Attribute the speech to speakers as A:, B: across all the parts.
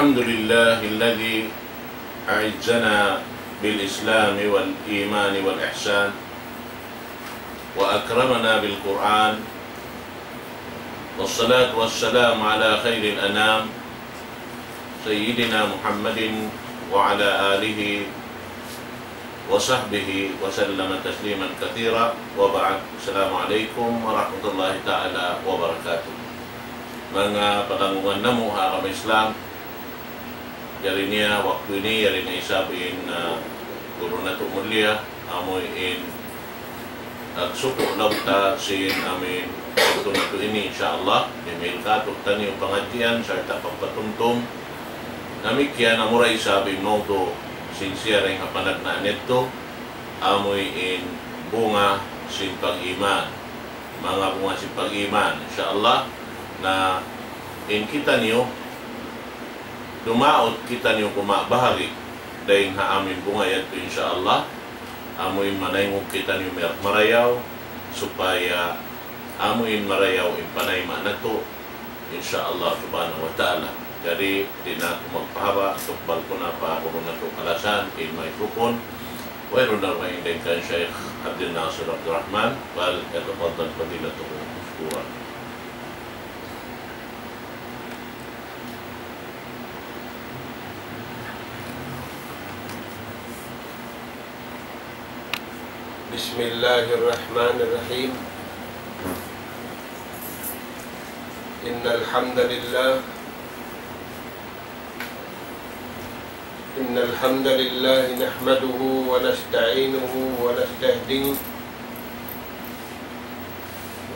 A: الحمد لله الذي أعزنا بالإسلام والإيمان والإحسان وأكرمنا بالقرآن والصلاة والسلام على خير الأنام سيدنا محمد وعلى آله وصحبه وسلم تسليما كثيرا وبعد. السلام عليكم ورحمة الله تعالى وبركاته. Mga patangungan na mo ha kami Islam, yari niya waktu ini yari na isabin na guru na tumulya amoy in agsuko lauta sin amin ito na to ini insyaAllah email katok tani yung pangatian sarta pagpatumtum namikyan amuray isabin no to sincere yung kapanag na neto amoy in bunga sin pag-iman, mga bunga sin pag-iman insyaAllah na in kita niyo dumaot kita niyo kumabahagi dahil ha amin bunga yan to insyaAllah amuin manayngog kita niyo marayaw supaya amuin marayaw in panayma na to insyaAllah subhanahu wa ta'ala. Jadi di na ako magpahaba tukbal ko na pa ako na to kalasan in may trupon wayroon na mainday kan Sheikh Abdul Nasir Abdul Rahman wal yatafadal fadilatuhu mashkuran.
B: بسم الله الرحمن الرحيم. إن الحمد لله نحمده ونستعينه ونستهديه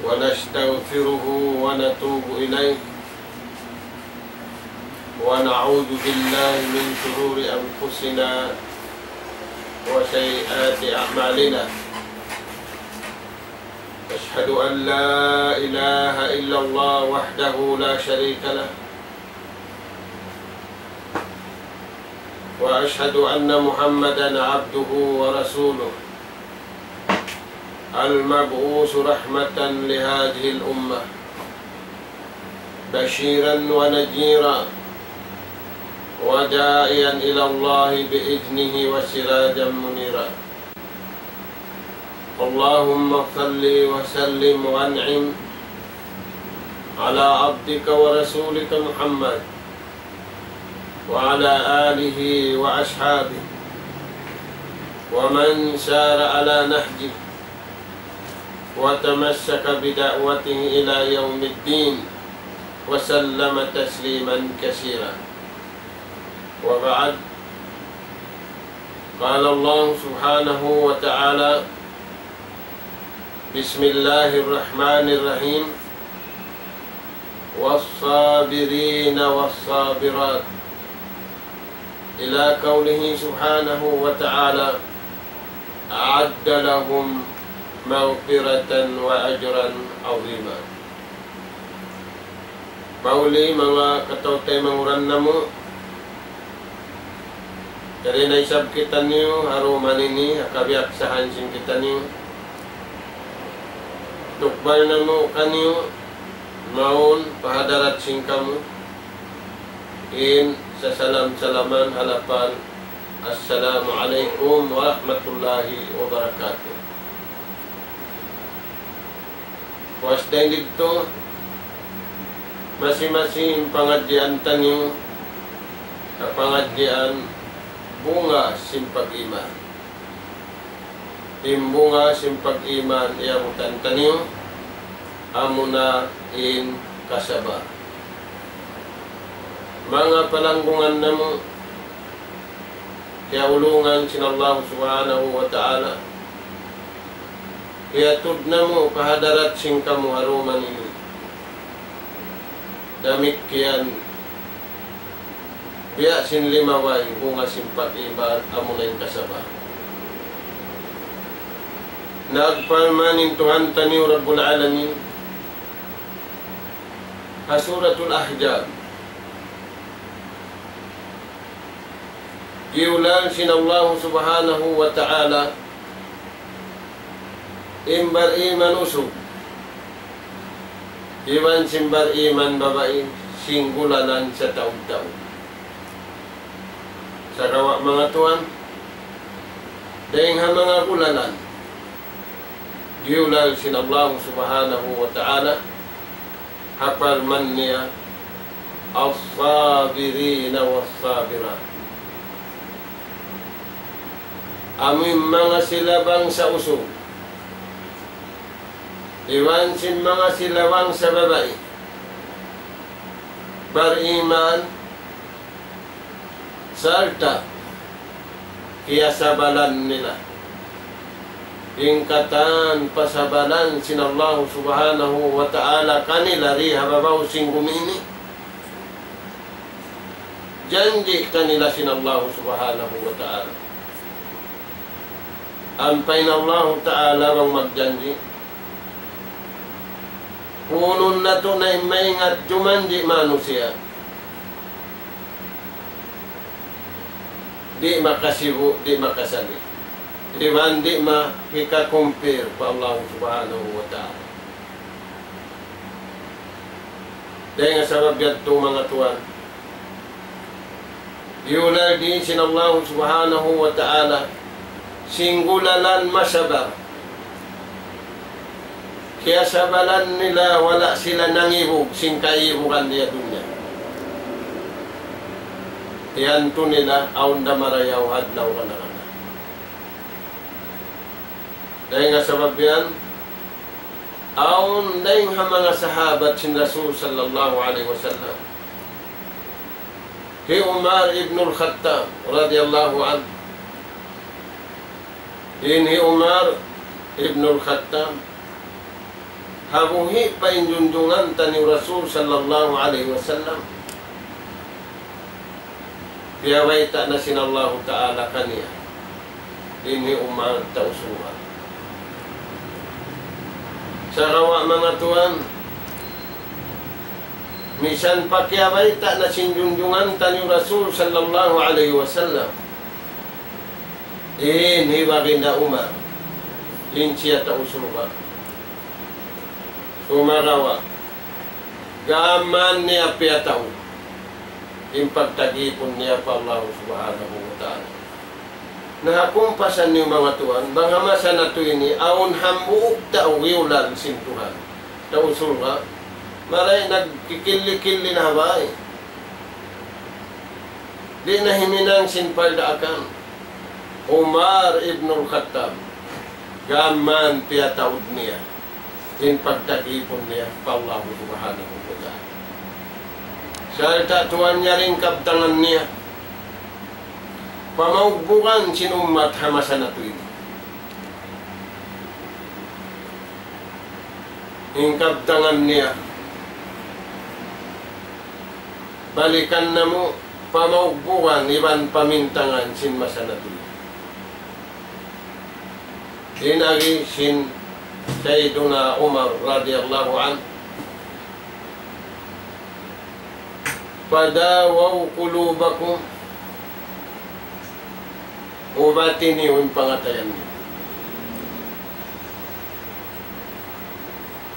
B: ونستغفره ونتوب إليه ونعوذ بالله من شرور أنفسنا وسيئات أعمالنا. أشهد أن لا إله إلا الله وحده لا شريك له وأشهد أن محمدا عبده ورسوله المبعوث رحمة لهذه الأمة بشيرا ونذيرا وداعيا إلى الله بإذنه وسراجا منيرا. اللهم صل وسلم وانعم على عبدك ورسولك محمد وعلى آله وأصحابه ومن سار على نهجه وتمسك بدعوته إلى يوم الدين وسلم تسليما كثيرا. وبعد، قال الله سبحانه وتعالى: بسم الله الرحمن الرحيم والصابرين والصابرات إلى قوله سبحانه وتعالى أعد لهم مغفرة وأجرا عظيما. Pauli mga katautay manguran na mo kari na isab kita niyo haruman ini akabiak sahansin kita niyo tukbal na mo kanyo maun pahadarat sing kamu in sa salam-salaman halapan. Assalamualaikum warahmatullahi wabarakatuh. Wasday dito masing-masing pangadyan tanyo pangadyan bunga simpag-iman. Imbunga simpag-iman iamutan tanyo amuna in kasaba. Mga palanggungan na mo kaya ulungan sinallahu subhanahu wa ta'ala kaya tud na mo pahadarat sing kamu haruman ini damit kiyan biya sin limaway bunga simpag-iman amuna in kasaba. Nagpalmanin Tuhan tani Rabbul Alamin Suratul Ahzab giulan sinallahu subhanahu wa ta'ala imbar iman usuk iman simbar iman babae singgulanan sa taon-taon Sa kawa mga tuan, dahil nga mga ulalan, diulal sin Allah subhanahu wa ta'ala, hapal man niya, as-sabirina was-sabirat. Aming mga silabang sa usog, iwan sin mga silabang sa babae, beriman, sarta, kaya sabalan nila. Ingkatan pasabalan sin Allah subhanahu wa ta'ala kanila ri hababaw sing gumini. Janji kanila sin Allah subhanahu wa ta'ala. Ampay na Allah ta'ala bang magjanji. Punun na to na maingat jumanji manusia. Di makasibu, di makasali. Di makikakumpir pa Allah subhanahu wa ta'ala. Dahil nga sabab yato mga tuwan, yulal din sin Allah subhanahu wa ta'ala, singgulalan masabar. Kaya sabalan nila wala sila nangibog, singkaibugan niya dunya. Iyanto nila, aun na marayaw hadlaw ka na kana. Dahil nga sabab yan, aun dahil nga mga sahabat sin Rasul sallallahu alaihi wasallam. Hi Umar ibn al-Khattab radiyallahu anhu. Ini Umar ibn al-Khattab habuhi pa injunjungan tani Rasul sallallahu alaihi wasallam. Piyawaita na sin Allah ta'ala kaniya. Ini Umar tausuha. Sa kawa mga tuwan, misan pakiyawaita na sinjunjungan tani Rasul sallallahu alaihi wasallam. Ini baginda Umar. In siya tausuha. Umarawa. Gaman niya piyataw. Impagtagipon niya pa Allah subhanahu wa ta'ala. Nakakumpasan niyo mga tuwan, banga masa na to ini, aun hambuok taong iulan sintuhan. Tausul ka, maray nagkikili-kili na habay. Di na himinang sinpaldaakan. Umar ibn al-Khattab, gaman piyataod niya, impagtagipon niya pa Allah subhanahu wa ta'ala. Sa tatuan niya rin kaptangan niya. Pamaugbukan sinumat hamasan na tuwid. Yung kaptangan niya. Balikan na mo, pamaugbukan, iban pamintangan sin masa na tuwid. Inagi sin Sayyiduna Umar radiyallahu anhu. Padawaw kulubakum, ubatin niyo yung pangatayan niyo.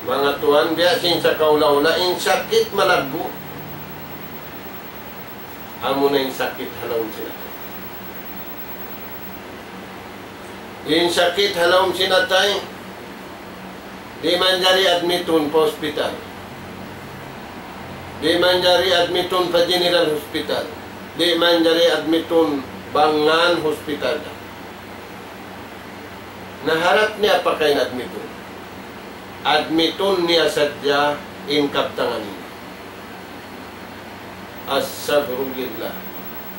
B: Mga tuwan, biyasin sa kaulaula, in sakit malagbo. Amo na yung sakit, halawin sinatay. In sakit, halawin sinatay, di man jari admitun pa hospital. Di man jari admitun pa General Hospital. Di man jari admitun Bangan Hospital. Naharap niya pa kayo admitun. Admitun niya sadya in kaptangan niya. As-sabru lillah.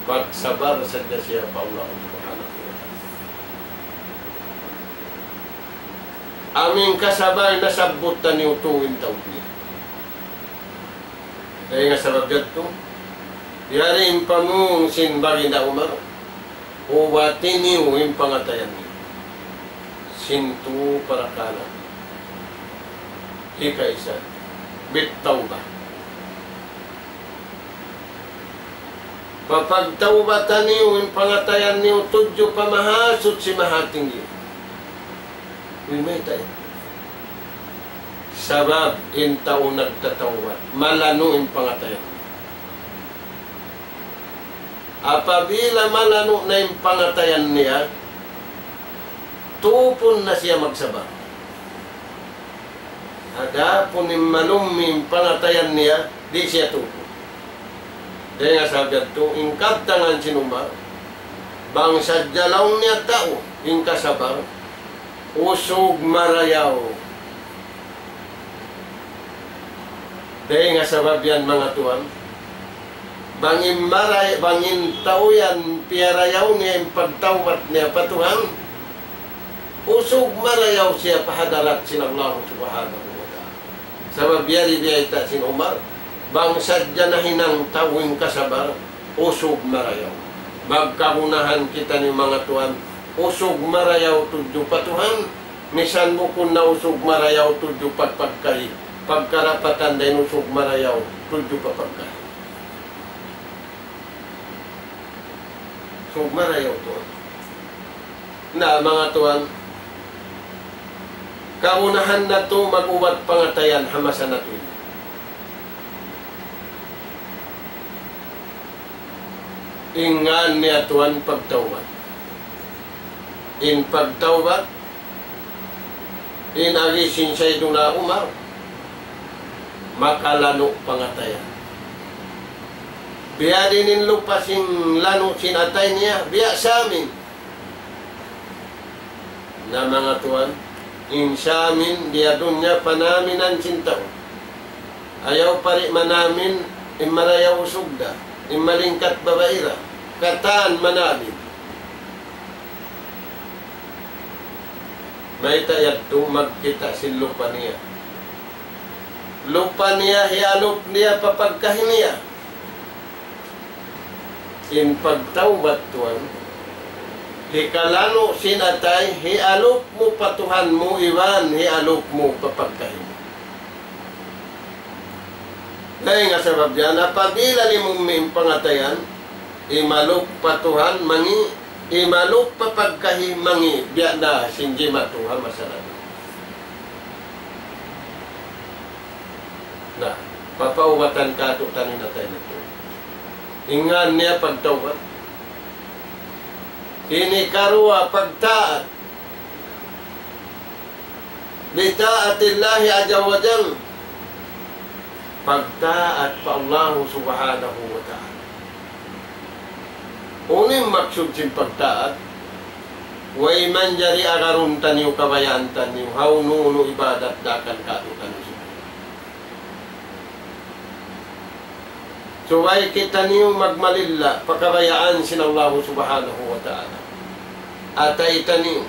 B: Pagsabar sadya siya pa Allah subhanahu wa ta'ala. Aming kasabar na sabutan niyo tuwin taon niya. Dahil nga sabab dito, yari impamung sin baginda Umar, uwatin niyo yung pangatayan niyo. Sintu para kala. Ika isa, bitaw ba? Papagtawbatan niyo yung pangatayan niyo, tudyo pamahasot si mahating niyo. May tayo. Sabab in taon nagtatawad, malano in pangatayan. Apabila malano na yung pangatayan niya, tupon na siya magsabar. Adapon yung malumi yung pangatayan niya, di siya tupon. Dahil nga sabi ito, ingkab tangan sinumar, bang sadyalaw niya tao, yung kasabar, usog marayaw. Dahil nga sabab yan mga tuwan, bangin tao yan, piyarayaw niya yung pagtawat niya patuhan, usog marayaw siya pahadarat sinallahu subhanahu wa ta'ala. Sabab yari biya ita sin Umar, bang sadya na hinang tawing kasabar, usog marayaw. Magkagunahan kita ni mga tuwan, usog marayaw tudyo patuhan, misan mo kung na usog marayaw tudyo pagpagkari, pagkarapatan din usog marayaw tudyo papagkari. Usog marayaw tuwan. Na mga tuwan, kaunahan na to mag-uwat pangatayan hamasan na to. Ingan niya tuwan pagtawad. In pagtawad, in agisin siya ito na Umar, makalano pangatayan. Biya din in lupasing lano sinatay niya, biya sa amin. Na mga tuwan, in sa amin, diya doon niya panamin ang sintaw. Ayaw pari manamin, in marayaw usugda, in malingkat babaira, kataan manamin. May tayad to magkita si lupa niya. Lupa niya, hialop niya papagkahin niya. In pagtawbat tuwan, hikalano sinatay, hialop mo patuhan mo, iwan, hialop mo papagkahin. Dahil nga sabab yan, apabila ni mong may pangatayan, imalok patuhan, mangi, imalok papagkahi, mangi, biya na, sinji matuhan masalat. Na, papauwatan ka ito, tanin na tayo nito. Ingan niya pagtawad. Inikarua pagtaat. Bitaatillahi aja wa jal. Pagtaat pa Allah subhanahu wa ta'ala. Uning maksud sin pagtaat, way man jari agarun taniyo kabayaan taniyo, haununu ibadat dakan katutan siya. So way kita niyo magmalilla, pagkabayaan sin Allah subhanahu wa ta'ala. Atay taniyo,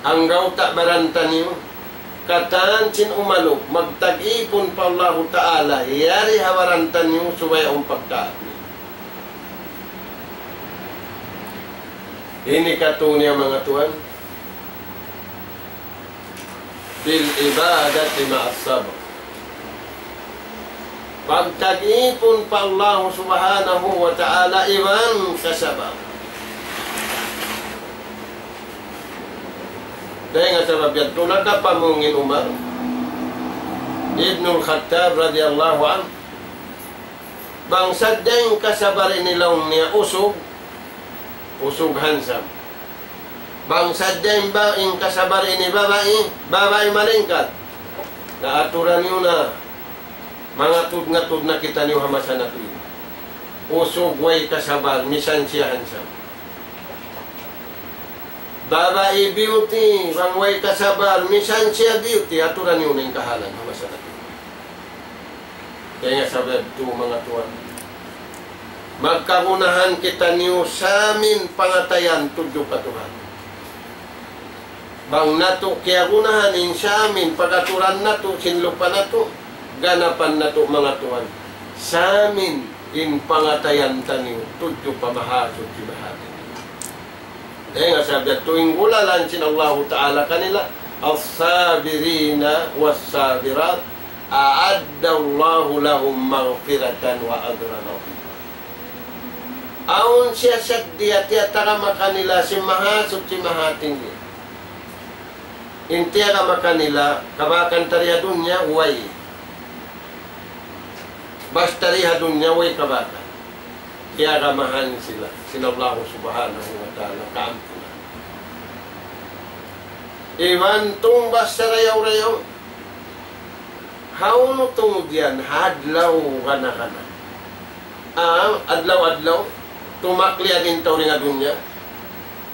B: ang gawta baranta niyo, kataan sin umalok, magtag-ipon pa Allah ta'ala, yari hawarantan niyo, suway ang pagtaat niyo. Ini katunya mga tuan, bil ibadati ma'as sabr. Pagtag-ipon pa Allah subhanahu wa ta'ala, iwan kasabaw. Dahil nga sabab yan, tulad pamungin Umar Ibnul Khattab radiyallahu anhu, bang sadyang kasabarin nilaw niya usog hansam. Bang sadyang ba in kasabarin ni babae malingkat. Naaturan niyo na, mga tud na kita niyo hamasan na tuwin. Usog way kasabar, misan siya hansam. Babae beauty, bang way kasabar, misan siya beauty, aturan niyo na yung kahalan hamasan na tuwin. Kaya nga sabi ito mga tuwan, magkagunahan kita niyo sa amin pangatayan tudyo katuhan. Bang nato kaya gunahanin sa amin pagaturan nato, sinlupa nato, ganapan nato mga tuwan. Sa amin in pangatayan taniyo tudyo pamahasod si bahagi. Dahil nga sabi at tuwing ulalan sin Allah ta'ala kanila, as-sabirina was-sabirat, a'addallahu lahum maghfiratan wa ajran azima. Aun siya sagdiya tiyatara makanila si mahasod si mahating niya. Intiyara makanila kabakan tariya dunya way. Basta riha dunya way kabakan. kaya ramahan sila. Sinallahu subhanahu wa ta'ala kaampunan. Iwan tumbas sa rayaw-rayaw. Hauno tungod yan, hadlaw kana-kana. Adlaw-adlaw, tumakli adin taw rin adunya,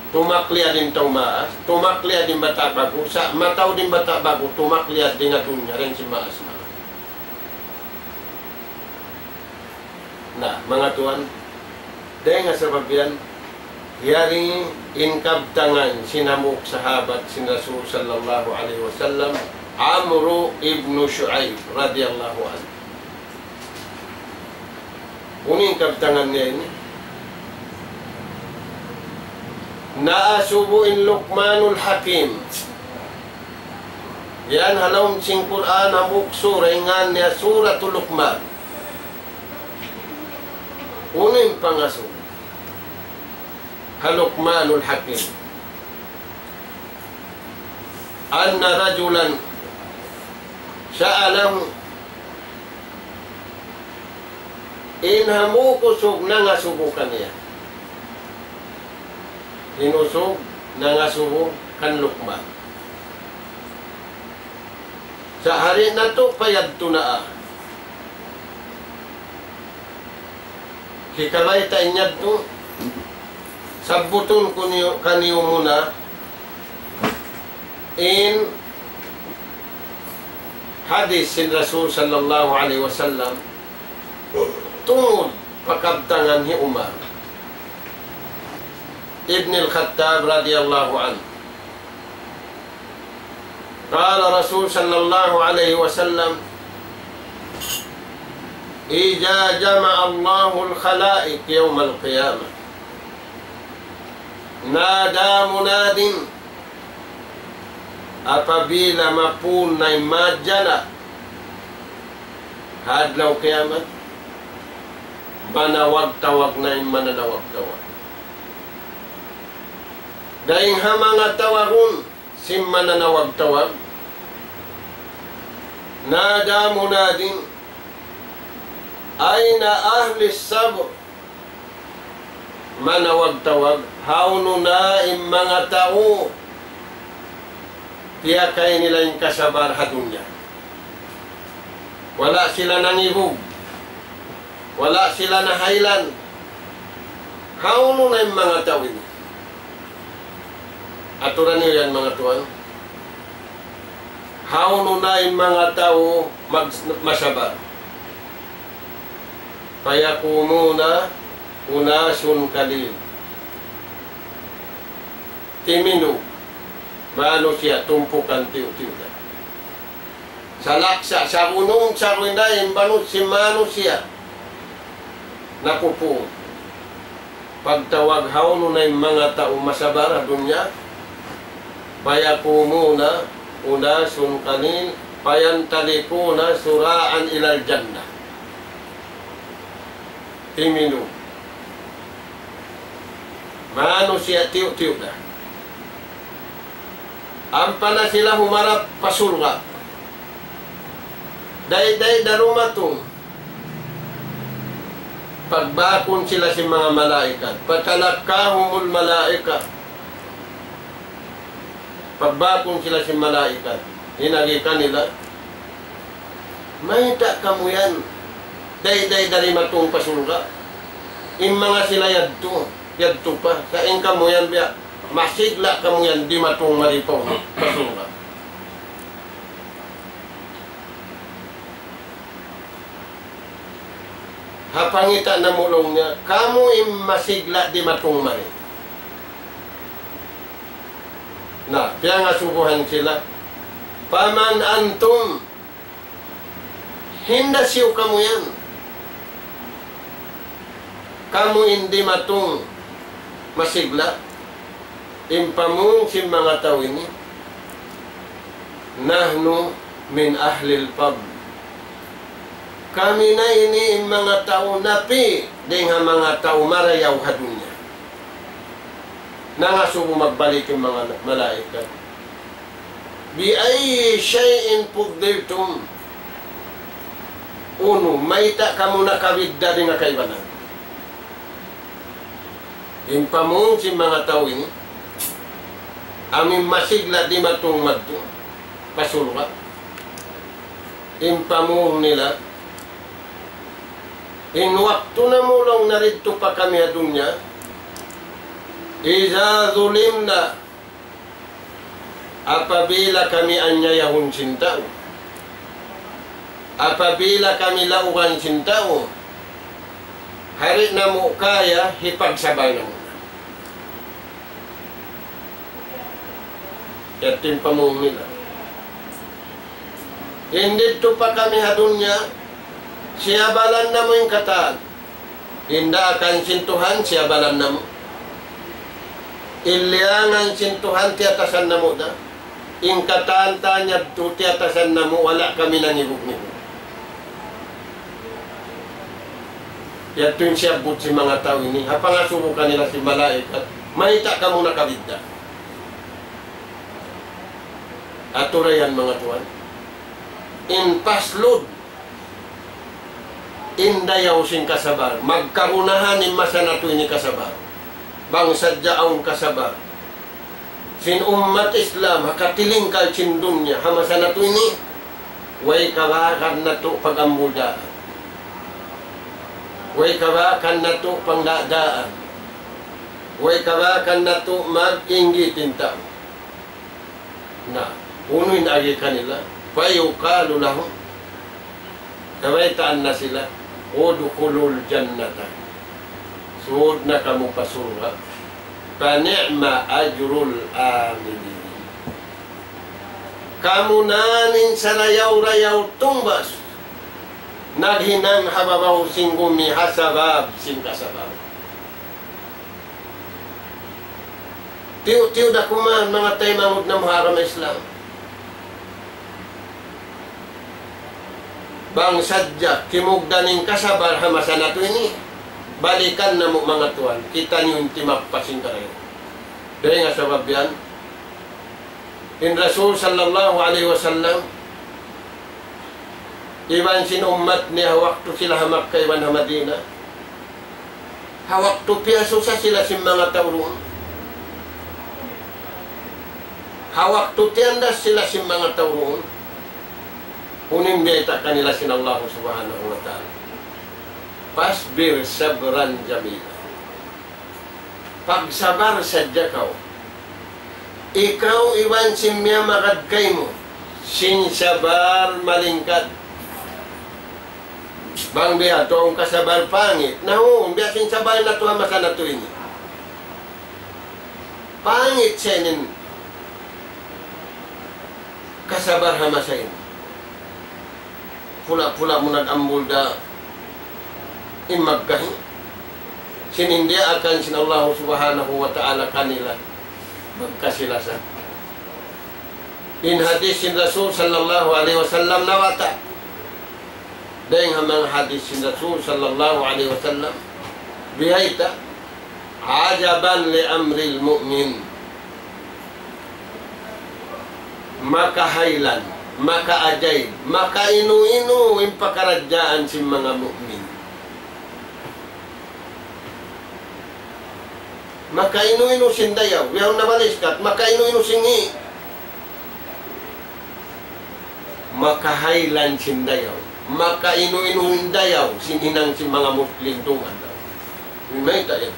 B: tumakli adin taw maas, tumakli adin bata bago, sa mataw din bata bago, tumakli adin adunya rin si maas na. Na, mga tuan, dahil nga sabab yan, yaring inkabtangan sinamuk sahabat sin Rasul sallallahu alaihi wasallam Amru ibn Shu'aib radhiyallahu anhu. Uning kabtangan niya ini. Naasubuin Luqmanul Hakim. Yan halawang sing Quran amuk surengan niya suratul Luqman. Uning pangaso. Luqmanul Hakim. Anna rajulan sa'alahu inhamukusog na nga subukan niya. Hinusog na nga subo kan Luqman. Sa hari na to payad to na kikabay ta inyad to sabuton ko niyo kaniyo muna in hadis sin Rasul sallallahu alaihi wasallam tungod pakabtangan ni Umar ibn al-Khattab radhiyallahu anhu. Qala Rasul sallallahu alaihi wasallam Ija jama'a Allahu al-khalaiq yawm al-qiyamah nada munadin apabila mapunay madjana hadlaw kiamat manawag-tawag na yung mananawag-tawag. Dahil mga tawagun sim mananawag-tawag nada munadin ayna ahli sabr manawag-tawag hauno na yung mga tao tiyakay nila yung kasabar hadunya. Wala sila nangibog. Wala sila nahailan. Hauno na yung mga tao ini. Aturan niyo yan mga tuwan. Hauno na yung mga tao masabar. Payakumuna unasun kalil. Timinu. Mano siya tumpukan tiyo-tiyo na. Sa laksa, sa unong sarwindayin, banot si mano siya. Nakupo. Pagtawag hauno na yung mga tao masabar dunya, payakumuna, unasun kanin, payantalikuna, suraan ilal jannah. Timinu. Mano siya tiyo-tiyo na. Ampa na sila humarap pasulga. Day-day darumatong. Pagbakon sila si mga malaikat. Patalakahumul malaikat. Pagbakon sila si malaikat. Hinagikan nila. Mahita ka mo yan. Day-day darumatong pasulga. Yung mga sila yadto. Yadto pa. Kain ka mo yan biya. Masigla ka mo yan, di matong maripaw. Pasunga. Hapangita na mulong niya, kamu im masigla di matong mari. Na, kaya nga subuhan sila. Paman antum, hindasiw ka mo yan. Kamu hindi matong masigla. Impamung si mga tao ini nahnu min ahlil pab. Kami na ini mga tao napi dengan mga tao marayaw hadunya. Nangasubo magbalik yung mga malaikat. Bi ay shay'in pugdiltum. Uno, maita kamu nakawidda din nga kaibanan. Impamong si mga tawin, aming masigla di matong madto, pasulka. Impamong nila, in waktu na mulong narito pa kami adunya, iza zulimna, apabila kami anyayahun sintao, apabila kami laukan sintao, hari na mo kaya, hipagsabay na mo. Yatin pamong nila. Hindi to pa kami hadunya, siyabalan na mo yung kataan. Inda akan sintuhan, siyabalan na mo. Iliangan sintuhan, tiyatasan na mo na. In kataan tanya, tiyatasan na mo, wala kami nangibog-nibog. Yato yung siyabot si mga tao ini, hapangasubukan nila si malaikat, mahita ka muna kabidda. Aturayan mga tuwan. In paslod, in dayaw sing kasabar, magkarunahan in masanato ini kasabar, bang sadyaong kasabar, sin umat Islam, hakatiling kal sin dunya, hamasanato ini, way kawakan na to pag-ambudaan, way kawakan na to pangdadaan, way kawakan na to mag-inggitin tao. Na, unuin agi kanila, fayuqalu lahum, kawaitaan na sila, udkhulul jannata, suod na kamu pasurga, fa ni'ma ajrul amilin. Kamu nanin sa rayaw-rayaw tumbas, naghinang hababaw sing gumi hasabab sing kasabab. Tiyo da kuman mga tayo mamud na muharam Islam. Bang sadya, kimugdaning kasabar hamasan nato ini, balikan na mo mga tuwan, kita niyo yung timagpasing karayo. Dahil nga sabab yan, in Rasul sallallahu alaihi wasallam, iwan sin ummat niya, waktu sila hamak kay iwan hamadina, hawaktu piyaso sa sila sin mga tawroon, hawaktu tiandas sila sin mga tawroon, unin biyata kanila sin Allah subhanahu wa ta'ala. Pasbir sabran jamila. Pagsabar sadya kao. Ikaw iwan simya makadkay mo. Sin sabar malingkad. Bang biya to ang kasabar pangit. Nahu, biya sin sabar na to hamasa na to ini. Pangit siya nin kasabar hamasa ini. Pula-pula mo nag-ambul da imagkahi. Sinindia akan sin Allah subhanahu wa ta'ala kanila magkasilasa. In hadis sin Rasul sallallahu alaihi wasallam nawata. Dahil hamang hadis sin Rasul sallallahu alaihi wasallam bihaita ajaban li amril mu'min, makahailan, maka-ajaib, maka-inu-inu yung pakaradyaan si mga mu'min. Maka-inu-inu sindayaw, yaw na baliskat, maka-inu-inu singi. Makahailan sindayaw, maka-inu-inu hindayaw, sininang si mga Muslim tungan. May tayo.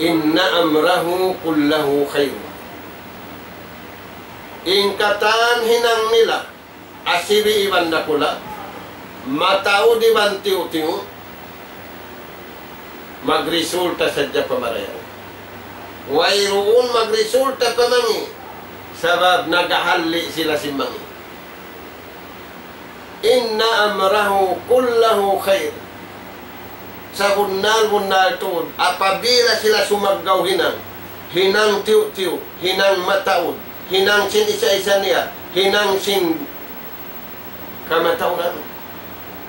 B: Inna amrahu kullahu khairu. Ingkatan hinang nila, asibi iban na kula, matao di ban tiyo-tiyo, magresulta sadya pamarayaw. Wayroon magresulta pamangi, sabab nagahalli sila si mangi. Inna amrahu kullahu khair. Sa bunal-bunal tuod, apabila sila sumagaw hinang tiyo-tiyo, hinang mataod, hinang sin isa-isa niya, hinang sin kamataunan,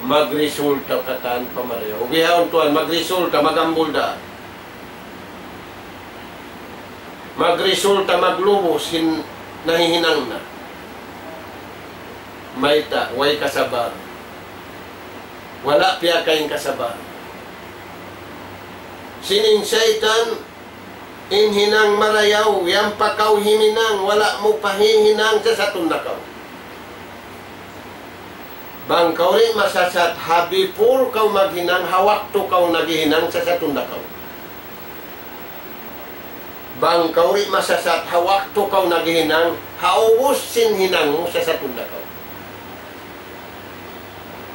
B: magresulta kataan pamarayaw. Ubihawon tuan, magresulta, magambulda. Magresulta, maglubos, nahihinang na. Mayta, way kasabar. Wala piya kayong kasabar. sining syaitan, inhinang marayaw, yang pakaw himinang, wala mo pahihinang sa satundakaw. Bangkaw rin masasat, habipur kaw maghinang, hawak to kaw naghihinang sa satundakaw. Bangkaw rin masasat, hawak to kaw naghihinang, haubos sinhinang mo sa satundakaw.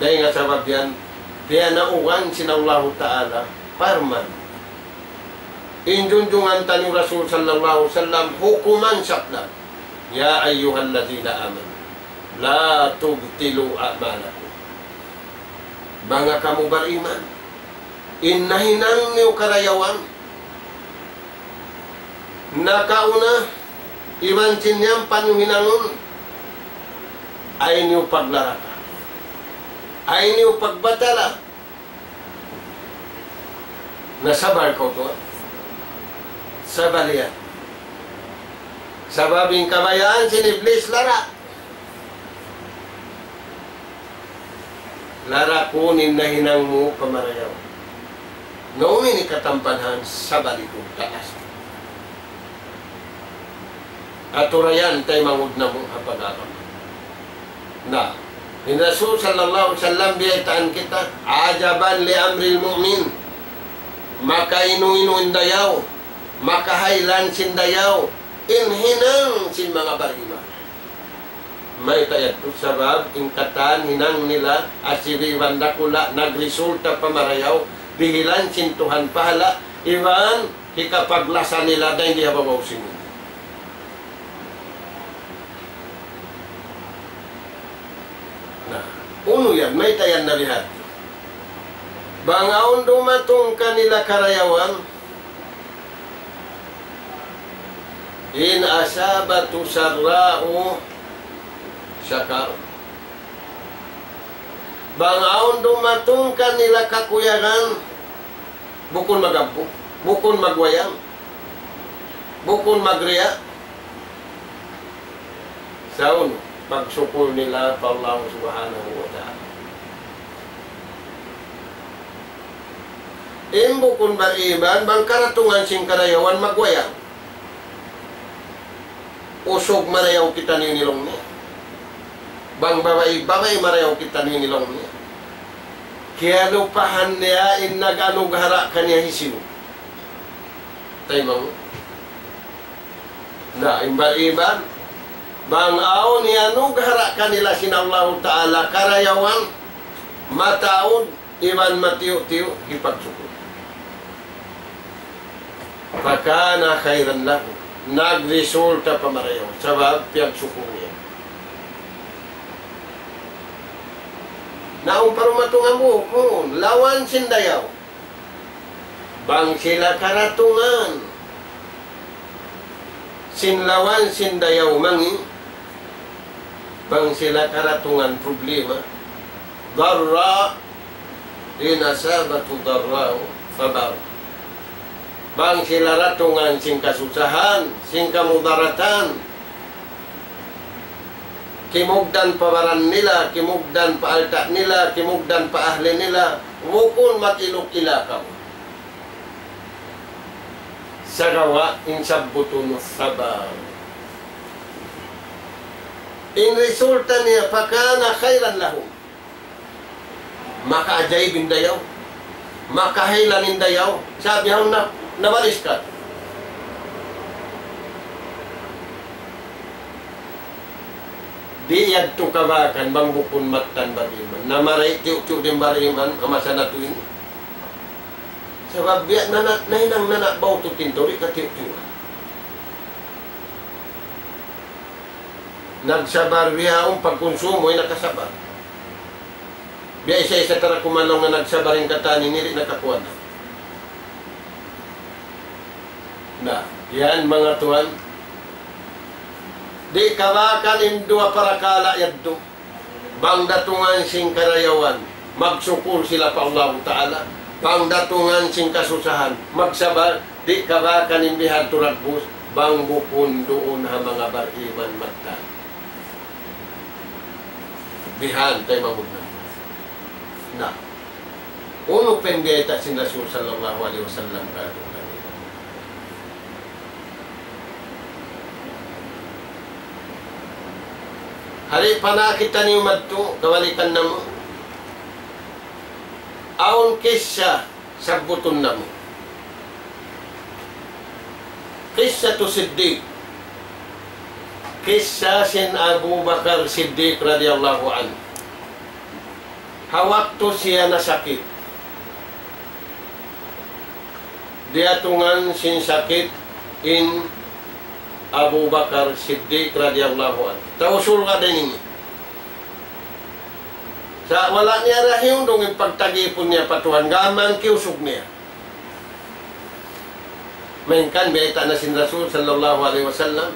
B: Dahil nga sabab yan, diya nauwan sinallahu ta'ala, parman. Injunjungan tani Rasul sallallahu alaihi wasallam, hukuman sapla. Ya ayyuhalladzina amanu, la tubtilu a'malakum. Banga kamu beriman, innahinang niyo karayawan, nakauna, iman sinyang panyuhinangon, ay niyo paglaraka, ay niyo pagbatala, nasabar ko to, sabalian. Sababing kabayaan siniblis lara. Lara kunin na hinang mo pamarayaw. Noong ini katampanhan sa balikong taas. Aturayan tayo mangud na mo apag-aram. Na, ni Rasul sallallahu alaihi wasallam biyaitaan kita, ajaban li amril mu'min. Makainu-inu indayaw, makahailan sindayaw, inhinang sin mga bariman. May tayat to sabab, ingkatan, hinang nila, asiri wandakula, nagresulta pamarayaw, bihilan sintuhan pahala, iwan, hikapaglasa nila, dahil hindi hababaw sinin. Nah, uno yan, may tayan na lihat. Bangaon dumatong kanila karayawan, in asabatu sarra'u syakar. Bangaon dumatong kanila kakuyangan, bukon magabu, bukon magwayang, bukon magriya. Saun, pagsukul nila pa Allah subhanahu wa ta'ala. Imbukon bariban, bang karatungan sing karayawan magwayang. Usog marayaw kita ninilong niya. Bang babay marayaw kita ninilong niya. Kaya lupahan niya in nag-anughara kanya hisiw. Tayo mo. Na, imbal-iban. Bang aon niya anughara kanila sinallahu ta'ala karayawan, mataod, iban matiyo-tiyo, hipagsukod. Pakana khairan lahu. Nagresulta pamarayaw sabab piyagsuko niya. Naong parumatungan mo kung lawan sindayaw, bang sila karatungan, sinlawan sindayaw mangi, bang sila karatungan problema, darra inasabatu darra'u fabar. Bang sila ratungan sing kasusahan, sing kamudaratan, kimugdan pawaran nila, kimugdan paalta nila, kimugdan paahli nila, wukun matilok-ila ka. Sagawa insabutun sabar. In resulta niya, pakana khairan lahum. Maka-ajaybin dayaw, makahailanin dayaw. Sabi hong nawalis ka. Di yadto kabakan bang bukun matan bariman. Namaray tiyo-tiyo din bariman amasa na tuwin. Sabab biya nahinang nanakbaw to tintori ka tiyo-tiyo. Nagsabar biya ang pagkonsumo ay nakasabar. Biya isa-isa tara kumanong na nagsabaring katani nili nakakuha na. Na, yan mga tuwan. Di kawakan indua para kala yaddo. Bang datungan sing karayawan, magsukul sila pa Allah Ta'ala. Bang datungan sing kasusahan, magsabar. Di kawakan imbihad turagbus, bang bukun doon ha mga bariman magtan. Bihan tayo mamudna. Na, Uno pembeta sin Rasul sallallahu alaihi wasallam kado kami. Hari pana kita ni umadto kawalikan namo. Aun kisya sabutun namo. Kisya tu Siddiq. Kisya sin Abu Bakar Siddiq radhiyallahu anhu. Hawaktu siya nasakit. Dia tungan sin sakit in Abu Bakar Siddiq radhiyallahu anhu. Tausul ka din ini. Sa wala niya rahim dong yung pagtagipon niya patuhan gaman kiusog niya. Mainkan beta na sin Rasul sallallahu alaihi wasallam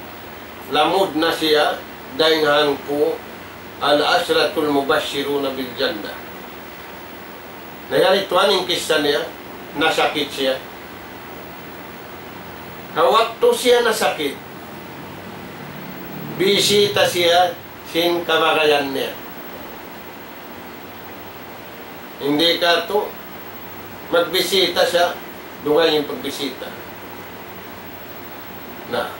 B: lamud na siya dainghan po al-ashratul mubashshiruna bil jannah. Nangyari tuan yung kisya niya, nasakit siya. Waktu siya nasakit, bisita siya sin kabagayan niya. Hindi ka to, magbisita siya, dungan yung pagbisita. Na,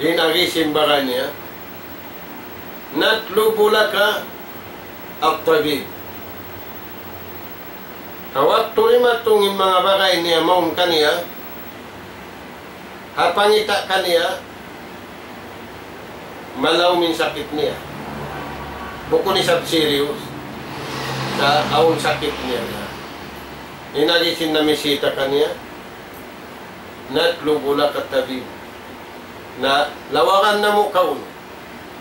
B: inagisimbaga niya, natlubula ka at-tabib. Waktu lima itong mga bagay niya maun kaniya, hapangita kaniya, malaw min sakit niya. Buko ni sab serious sa aun sakit niya. Inagisin na misita kaniya, natlubula ka tabib. Na lawakan na mo kaun.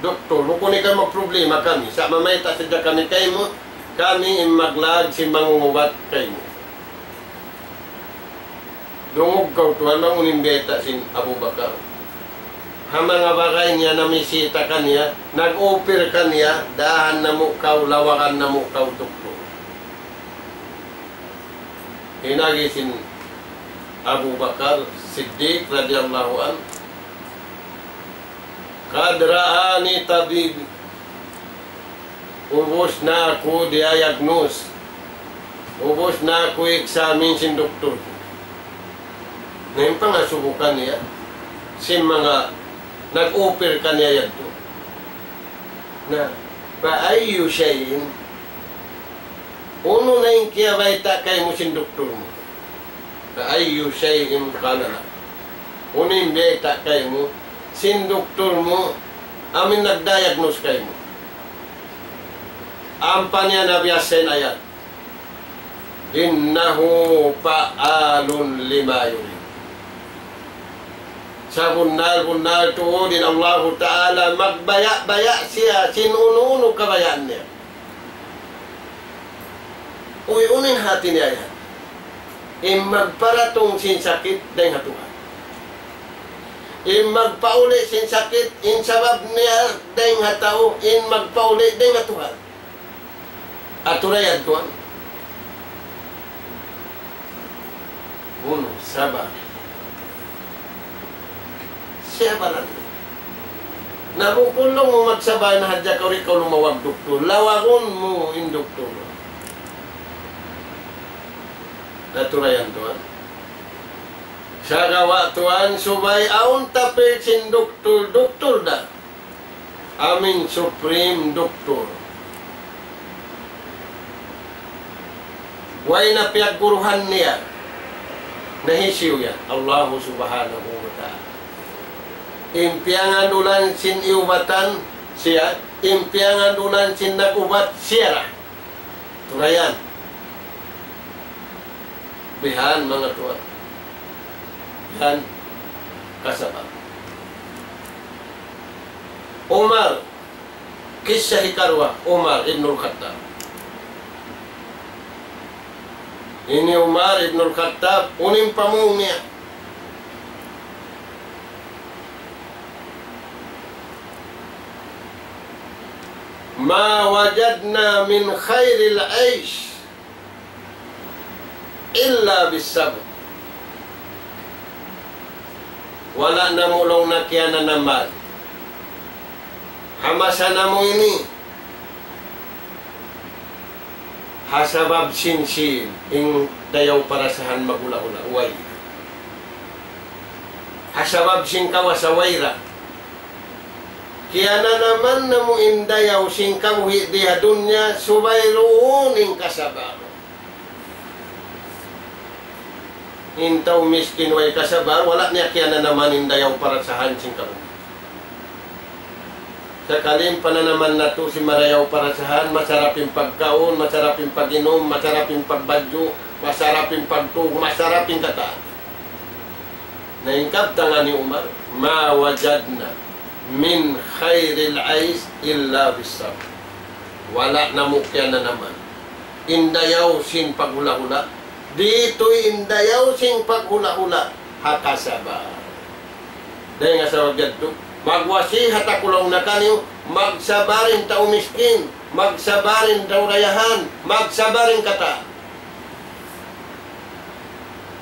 B: Doktor, buko ni ka magproblema kami. Sa mamayta sadya kami kay mo, kami maglag si mangungubat kay mo. Dungog kau tuan mangulimbeta sin Abu Bakar. Hama nga bagay niya na misita kaniya, nag-offer kaniya, dahan na mo kau, lawakan na mo kau, doktor. Hinagisin Abu Bakar Siddiq radhiyallahu anhu. Kadraani tabib. Ubos na ako diagnose. Ubos na ako examine sin doktor. Ngayon pa nga subukan niya. Sin mga nag-offer ka niya yan to. Na, paayu siyain. Uno na yung kiyabayta kay mo sin doktor mo. Paayu siyain ka na. Uno yung biyayta kay mo. Sin doktor mo, amin nag-diagnose kay mo. Ampa niya nabiyasin ayat. Innahu pa'alun lima yurid. Sa bunal-bunal tuudin Allah Ta'ala, magbaya-baya siya, sinuno-uno kabayaan niya. Uy-unin hati niya yan. Magparatong sin sakit dahil hatuhan. Magpauli sin sakit, sabab niya dahil hataw, magpauli dahil hatuhan. Aturayan tuan. Uno, sabar. Siya ba lang? Nabukulong mo magsabay na hadya ka rin ka lumawag doktor. Lawagon mo in doktor. Aturayan tuan. Sa gawa tuan, subay aun tapir sin doktor, doktor da. Amin supreme doktor. Way na piyagguruhan niya. Nahisiw yan. Allah subhanahu wa ta'ala. Impiangan ulan sin iubatan siya. Impiangan ulan sin nagubat siya. Turayan. Bihan mga tuan. Bihan kasabab. Umar. Kisya hikarwa. Umar ibnul Khattab. Ini Umar ibnul Khattab, uning pamung niya. Ma wajadna min khairil aish illa bisabr. Wala na mulong nakiana naman. Hamasa na mo ini. hasabab sinsin ing dayaw parasahan magula-ula uway. Hasabab sin kawasawayra. Kaya na naman na mo indayaw sin kamuhi diha dunya subayroon ing kasabar. Intaw miskin way kasabar, wala niya kaya na naman indayaw parasahan sin kamuhi. Sakalim pa na naman na to si marayaw parasahan, masarap yung pagkaon, masarap yung pag-inom, masarap yung pagbadyo, masarap yung pagtug, masarap yung kataan. Naingkab tanga ni Umar, ma wajadna min khairil ais illa bisab. Wala na mukya na naman. Indayaw sin paghula-hula. Dito'y indayaw sin paghula-hula. Hakasaba. Dahil nga sa wagad to, magwasi hatakulong na kanyo, magsabarin tao miskin, magsabarin tao rayahan, magsabarin kata.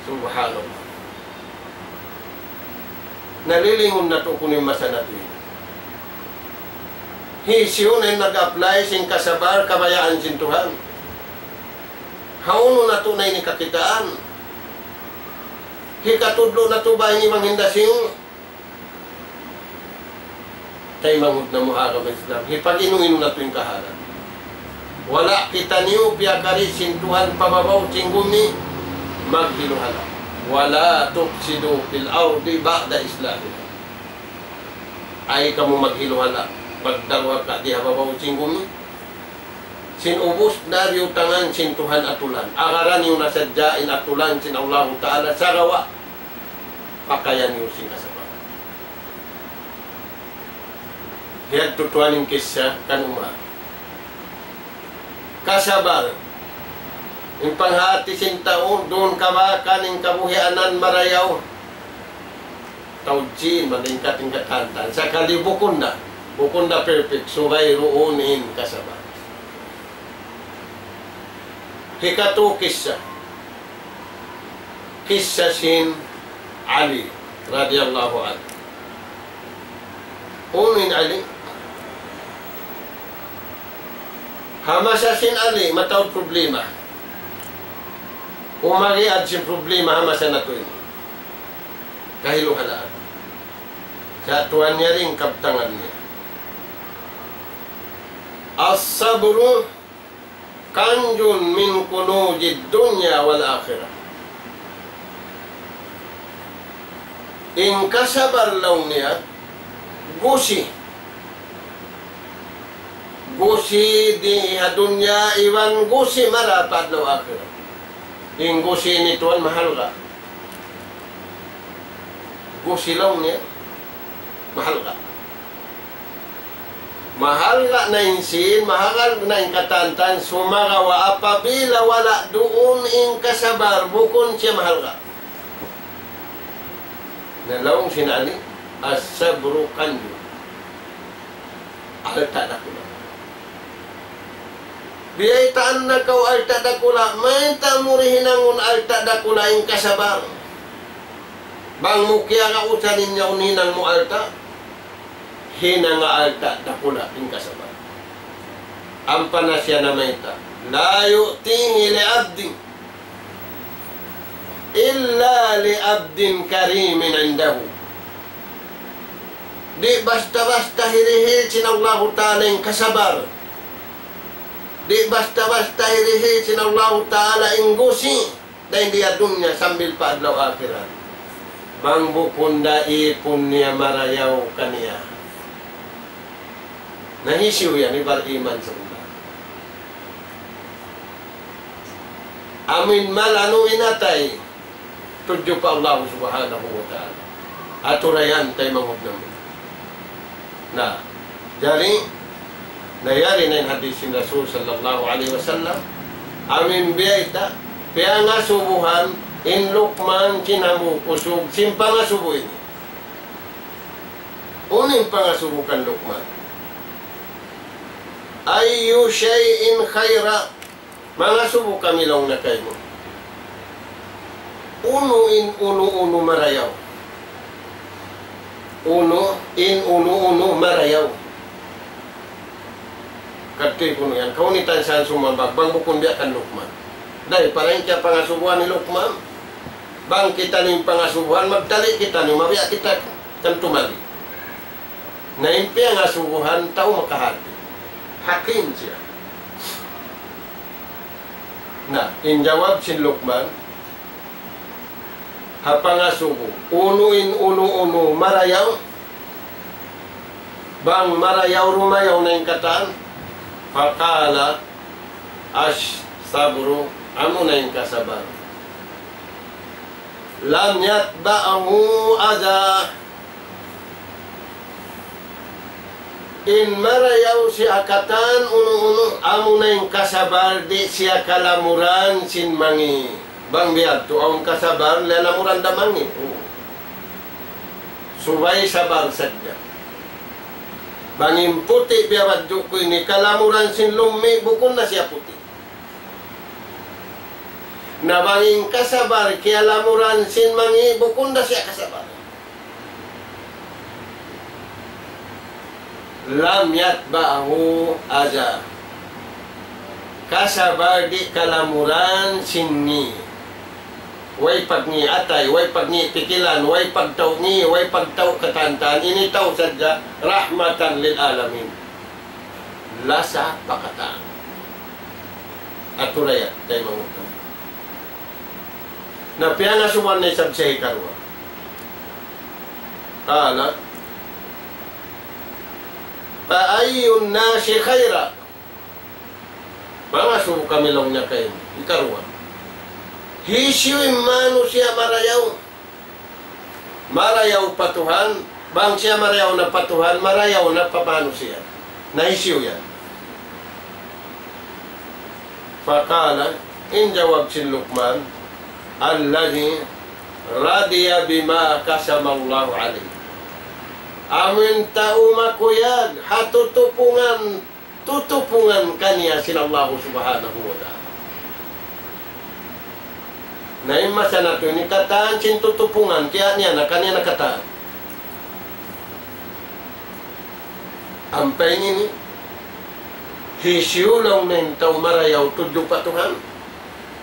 B: Subhanallah. Nalilingon na to kunin masanat yun. Hisyon ay nag-apply sing kasabar, kabayaan sin Tuhan. Hauno na to na ini kakitaan. Hikatudlo na to ba ini manghindasin? Kay mangod na mo agam Islam. Hipag-inu-inu na to yung kahalan. Wala kita niyo piyakari sin Tuhan pababaw cinggumi maghiluhala. Wala tuksidu fil ardi ba'da islahiha. Ay kamu maghiluhala. Pagdalwa ka di hababaw cinggumi. Sinubos na riyo tangan sin Tuhan atulan. Akaran yung nasadyain atulan sin Allah Ta'ala sarawa. Pakayan yung sin asaba. Hiyad tutuan yung kisya kanuma. Kasabar. Yung panghati sin taon, doon ka ba kaning kabuhianan marayaw? Taudjin, maningkat yung katantan. Sa kalibukunda, bukunda perfect, subay roonin kasabar. Hikatu kisya. Kisya sin Ali, radiyallahu anhu. Unin Ali. Hamasa sin Ali, matawad problema. Umariad sin problema hamasa na to yun. Kahiluhalaan. Sa tuwan niya rin kaptangan niya. As-sabru kanjun min kunujid dunya wal akhirah. In kasabar law niya, gusi. Gusi di dunya iwan gusi marapat law akhirah. In gusi ni tuan mahal ka. Gusi law niya, mahal ka. Mahal ka na insin, mahal na in katantan, sumarawa apabila wala doon in kasabar, bukon siya mahal ka. Nalawang sinali, as-sabru kanyo. Alta na kula. Biyay taan na kaw alta da kula, may tamurihin ang alta da kula in kasabar. Bang mukya ka usanin niya uninang mo alta, hina nga alta da kula in kasabar. Ampa na siya na mayta, la yu'tihi li abdin illa li abdin karimin indahu. Di basta-basta hirihil sin Allah Ta'ala yung kasabar. Di basta-basta hirihil sin Allah Ta'ala yung gusi. Dahil di adunya sambil paadlaw akhirat. Bang bukunda ipon niya marayaw kaniya. Nahisiw yan, ibar iman sa ulan. Amin mal ano inatay. Tudyo pa Allah Subhanahu wa Ta'ala. Aturayan tayo mangod naman. Na, jari, nayari na yung hadis yung Rasul sallallahu alaihi wasallam. Amin biyayta, kaya nga subuhan, in lukman kinamu kusog, simpa nga subo ini. Unin pa nga subukan lukman. Ayu shay'in khayra, mga subo kami lang na kayo mo. Uno in uno marayaw. Uno in uno marayaw. Kati kuno yan. Kaunitan sa sumabag. Bang bukun dia kan Luqman. Dahil parang kaya pangasubuhan ni Luqman. Bang kita ni pangasubuhan. Magdali kita ni. Mabiyak kita kan tumali. Na impi ang asubuhan. Tao makahati. Hakim siya. Nah, injawab si Luqman. Hapangasubo. Uno marayaw. Bang marayaw rumayaw na yung kataan. Fakala sabro. Amo na yung kasabar. Lam yatba'ahu adha. In marayaw si akatan uno amo na yung kasabar di siya kalamuran sin mangi. Bang biad to ang kasabar lalamuran da mangi. Subay sabar sadya. Bangin puti biawad ko ini kalamuran sin lumi bukun na siya puti. Na bangin kasabar kaya lamuran sin mangi bukun na siya kasabar. Lam yatba'ahu aja. Kasabar di kalamuran sinni. Way pagni atay, way pagni pikilan, way pagtaw ni, way pagtaw katantan. Ini taw sadya rahmatan lil alamin. Lasa pakataan. Aturaya tayo mangutang. Na pianasuan na isabsay karwa. Kala paayun nasi khaira. Pangasu kami long niya kayo. Ikarwa. Hisyu imano siya marayaw. Marayaw patuhan. Bang siya marayaw na patuhan, marayaw na papano siya. Nahisyu yan. Fakala, injawab si Luqman, alladhi radiya bima kasamallahu alayhi. Amin tao makuyag, tutupungan kaniya sinallahu subhanahu wa ta'ala. Naimasa na ito, ni kataan sin tutupungan, kaya niya na kanya nakataan. Ampay nini, hisyu lang na tao marayaw, tudyo patuhan.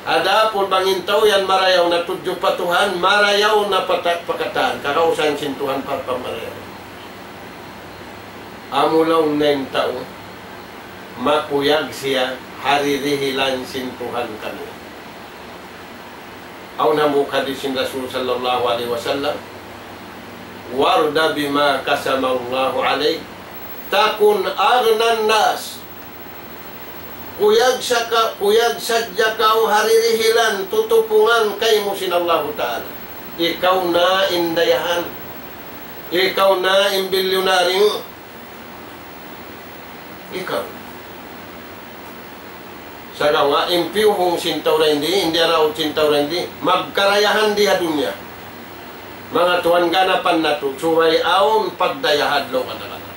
B: Ada po bangin tao yan marayaw na tudyo patuhan, marayaw na pakataan, kakausan sin Tuhan papamarayaw. Amulaw na tao, makuyag siya, haririhilan sin Tuhan kaniya. Aw namu hadisin Rasul sallallahu alaihi wasallam warda bima kasamallahu alaihi takun agnan nas kuyag sadya kau haririhilan tutupungan kay mo sinallahu ta'ala. Ikaw na indayahan, ikaw na imbilyonaryo, ikaw sa gawa, impiyuhong sintaw na hindi raw sintaw na hindi, magkarayahan diha dunya. Mga tuwan ganapan na to, suway aon pagdayahad lo kanakana.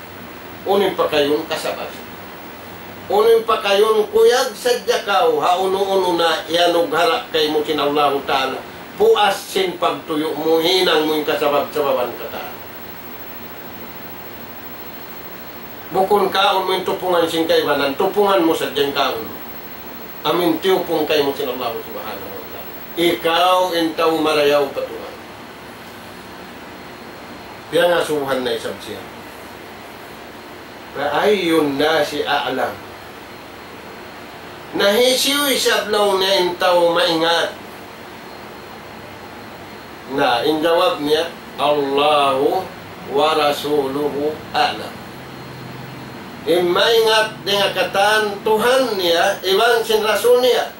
B: Unin pa kayon kasabas. Unin pa kayon kuyag sadya kao, hauno-uno na yanog harap kay mo kinallahu ta'ala. Puas sin pagtuyo mo, hinang mo yung kasabab-sababan ka ta'ala. Bukon kaon mo yung tupungan sin kaibanan, tupungan mo sadyang kaon mo. Amin tiyupong kayo mo sinallahu subhanahu wa ta'ala. Ikaw intaw marayaw patuhan. Kaya nga suhan na isab siya. Ayun na si a'lam. Nahisiw isablaw na intaw maingat. Na injawab niya, Allahu wa rasuluhu a'lam. Maingat dengan kataan Tuhan niya, iwan sin rasul niya.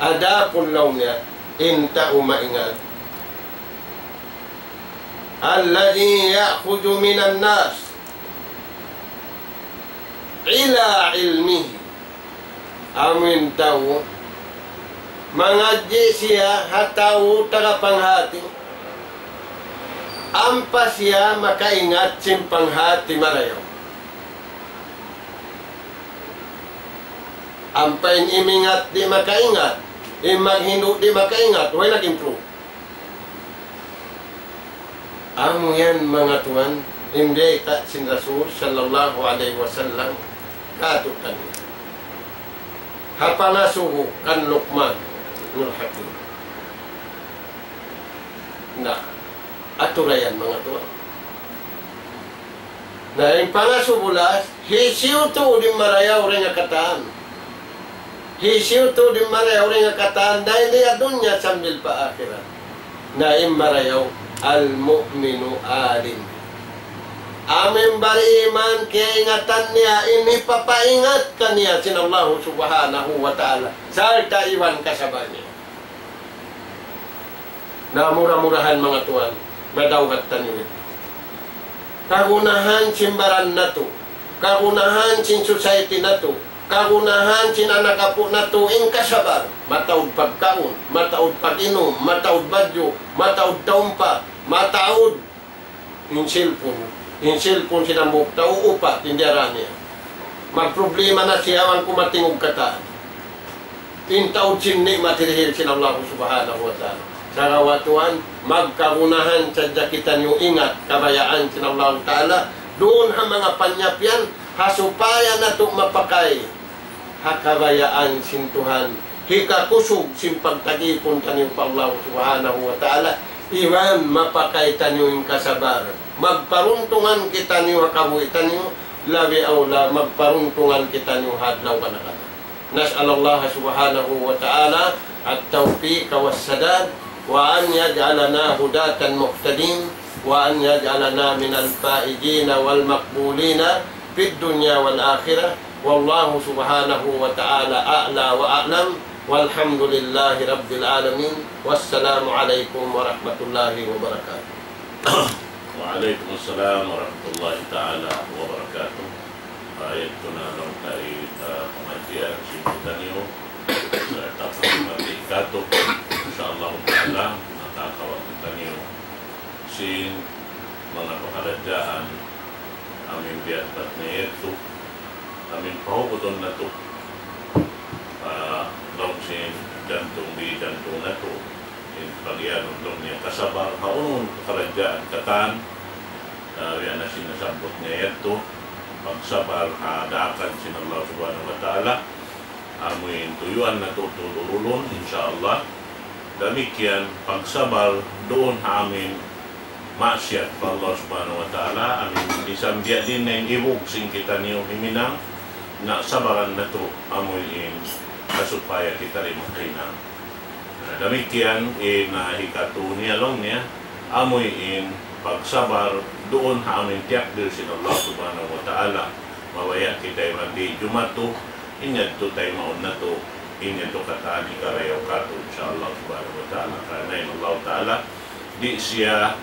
B: Ada pun law niya, inta maingat. Alladhi ya'khudhu minan nas ila ilmihi. Amin tao, mangadji siya hataw tagapanghati. Ampas siya makaingat sin panghati marayaw. Ampain imingat di makaingat, imaghindo di makaingat, way nag-improve. Amo yan mga tuwan, hindi ka sin Rasul sallallahu alaihi wasallam katutan. Hapangasuho kan Luqman Nur Hakim. Na aturayan mga tuwa. Na yung pangasubulas, hisiw to din marayaw rin nga kataan. Hisiw to din marayaw rin nga kataan dahil di adunya sambil pa akhirat. Na yung marayaw al-mu'minu alim. Amin bariman kaya ingatan niya, ini papaingat ka niya sin Allah subhanahu wa ta'ala. Sarta iwan kasabay niya. Na murah-murahan mga tuan, madawat tanwid. Kagunahan simbaran na to, kagunahan sin society na to, kagunahan sin anak apo na to, ing kasabar. Mataod pagkaon, mataod pag-inom, mataod badyo, mataod taumpa, mataod yung cellphone sinambok, tauupa, tindyaran niya. Magproblema na siyawan kumatingog kataan. Tintaod sinni matirihil sin Allah subhanahu wa ta'ala. Sa kawatuan, magkagunahan sa jakitan yung ingat, kabayaan sin Allah ta'ala. Doon ang mga panyapyan, hasupaya na ito mapakay. Hakabayaan sin Tuhan. Hikakusog sin pagtagipon tanyo pa Allah subhanahu wa ta'ala. Iwan mapakay tanyo yung kasabar. Magparuntungan kita niyo hakabuitan niyo. Labi awla, magparuntungan kita niyo hadlaw ka na ka. Nas'alallah subhanahu wa ta'ala at-tawfiq was-sadad wa an yaj'alana hudatan muhtadin wa an yaj'alana minal faizina wal maqbulina fid dunya wal akhirah. Wallahu subhanahu wa ta'ala a'la wa a'lam. Walhamdulillahi rabbil alamin. Wassalamu alaikum warahmatullahi wabarakatuh.
A: Waalaikumsalam warahmatullahi ta'ala wabarakatuh. Ito na lang tayo pengajian simpulan niyo sa tapang matikato. InsyaAllah ta'ala nakakawag kita niyo sin mga pakaladjaan amin biyatat na ito amin pahubuton na ito daw sin jantong di jantong na ito pagyanong doon niya kasabar haunong pakaladjaan katan yan na sinasabot niya ito pagsabar hadakan sin Allah subhanahu wa ta'ala amin tuyuan na tutululun insyaallah. Demikian pagsabar doon amin masyat pa Allah subhanahu wa ta'ala amin isambya din na yung ibog sing kita niyo himinang na sabaran na to amoy kasupaya kita rin makinang. Demikian hikatu niya lang niya amoy pagsabar doon amin tiyak din sin Allah subhanahu wa ta'ala mawaya kita yung di jumato inyad to tayo maun na to inyad to katani karayaw kato insyaAllah subhanahu wa ta'ala karena yung Allah ta'ala di siya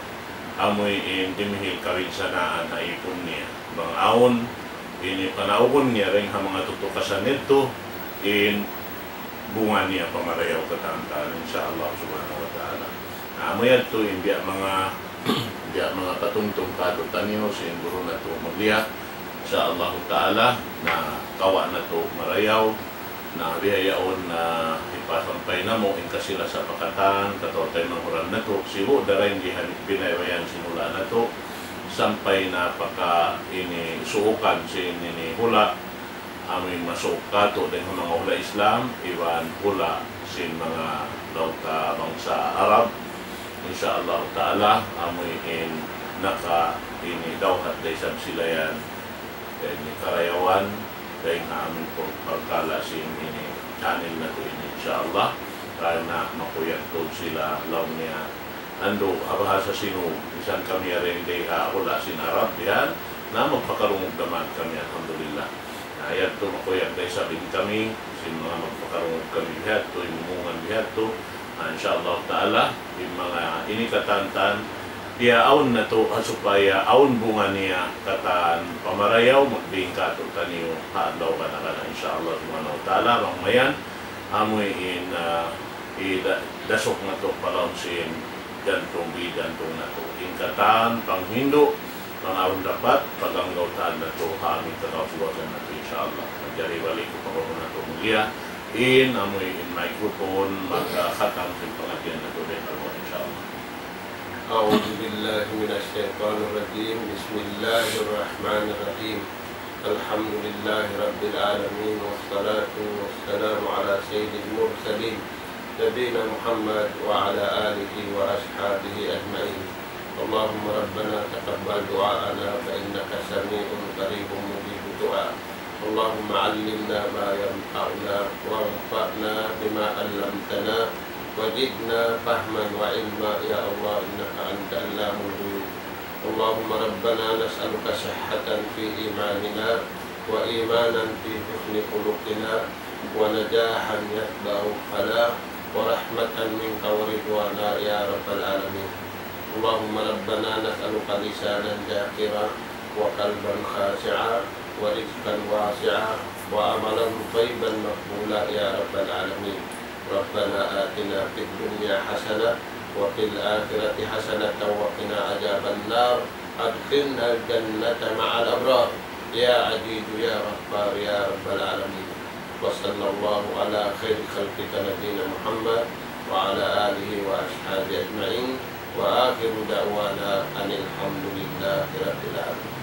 A: amoy dimihil kawinsanaan na ipon niya mga aon panawon niya rin ang mga tutukasan nito bunga niya pamarayaw katantan insyaAllah subhanahu wa ta'ala amoy to biya mga patungtong kadutan niyo singguro na to magliya insyaAllah ta'ala na kawa na to marayaw na biyayaon na ipasampay na mo in kasila sa pakatan katotay manguran na to siho daray binayawayan sinula na to sampay na pagka suukan sin hula amin masuok kato din mga hula Islam iwan hula sin mga lauta bangsa Arab insyaAllah ta'ala amoy naka dawhat day sab sila yan karayawan dahil na amin po pagkala sin channel na to insyaAllah karena makuyat to sila law niya ando abahasa sino isan kami rin day hula sin Arab yan na magpakarungog naman kami alhamdulillah ayat to makuyat day sabihin kami sin mga magpakarungog kami bihat to imungan bihat to insyaAllah ta'ala yung mga inikatantan dia aun na to supaya aun bunga niya katan pamarayaw magbing kato taniyo haadlaw ka na kana insyaAllah subhanahu wa ta'ala mayan amoy dasok na to palaw sin gantong bidantong na to ingkatan panghindo pangawon dapat paganggawtaan na to haaming kakasuwagan na to insyaAllah magjari balik ko pa na to mulia amoy microphone magkakatang sin pangadyan na to din insyaAllah. أعوذ بالله من الشيطان الرجيم بسم الله الرحمن الرحيم
B: الحمد لله رب العالمين، والصلاة والسلام على سيد المرسلين نبينا محمد وعلى آله وأصحابه أجمعين. اللهم ربنا تقبل دعاءنا فإنك سميع قريب مجيب الدعاء. اللهم علمنا ما ينفعنا وانفعنا بما علمتنا وزدنا فهما وعلما يا الله إنك أنت علام الغيوب. اللهم ربنا نسألك صحة في إيماننا وإيمانا في حسن خلقنا ونجاحا يتبع الفلاح ورحمة منك ورضوانا يا رب العالمين. اللهم ربنا نسألك لسانا ذاكرا وقلبا خاشعا ورزقا واسعا وعملا طيبا مقبولا يا رب العالمين. ربنا آتنا في الدنيا حسنة وفي الآخرة حسنة وقنا عذاب النار. أدخلنا الجنة مع الأبرار يا عزيز يا غفار يا رب العالمين. وصلى الله على خير خلقك نبينا محمد وعلى آله وأصحابه أجمعين، وآخر دعوانا أن الحمد لله رب العالمين.